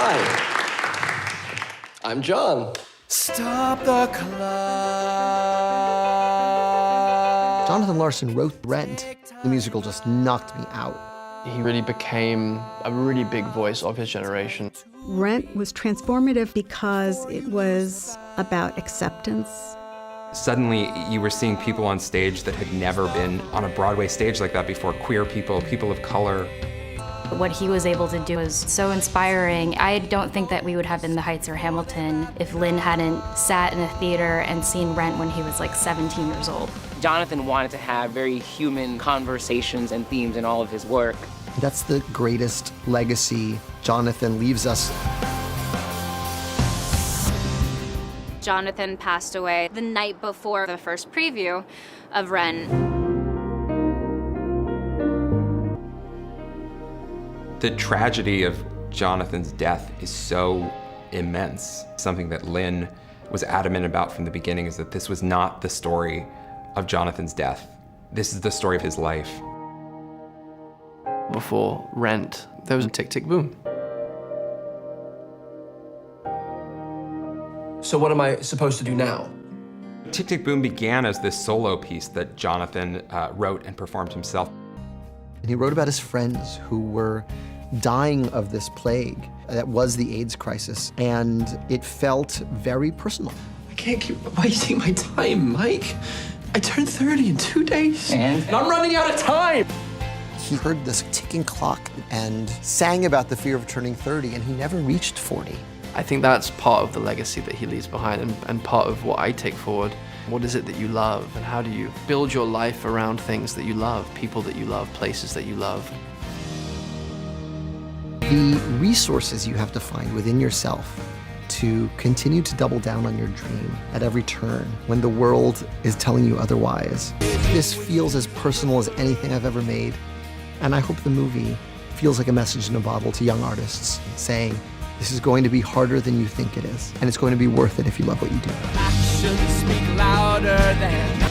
Hi, I'm John. Stop the clock. Jonathan Larson wrote Rent. The musical just knocked me out. He really became a really big voice of his generation. Rent was transformative because it was about acceptance. Suddenly, you were seeing people on stage that had never been on a Broadway stage like that before. Queer people, people of color. What he was able to do was so inspiring. I don't think that we would have In the Heights or Hamilton if Lin hadn't sat in a theater and seen Rent when he was like 17 years old. Jonathan wanted to have very human conversations and themes in all of his work. That's the greatest legacy Jonathan leaves us. Jonathan passed away the night before the first preview of Rent. The tragedy of Jonathan's death is so immense. Something that Lin was adamant about from the beginning is that this was not the story of Jonathan's death. This is the story of his life. Before Rent, there was a Tick, Tick, Boom. So what am I supposed to do now? Tick, Tick, Boom began as this solo piece that Jonathan wrote and performed himself. And he wrote about his friends who were dying of this plague that was the AIDS crisis, and it felt very personal. I can't keep wasting my time, Mike. I turned 30 in 2 days. And I'm running out of time. He heard this ticking clock and sang about the fear of turning 30, and he never reached 40. I think that's part of the legacy that he leaves behind and part of what I take forward. What is it that you love, and how do you build your life around things that you love, people that you love, places that you love? The resources you have to find within yourself to continue to double down on your dream at every turn when the world is telling you otherwise. This feels as personal as anything I've ever made, and I hope the movie feels like a message in a bottle to young artists saying, this is going to be harder than you think it is, and it's going to be worth it if you love what you do. Actions speak louder than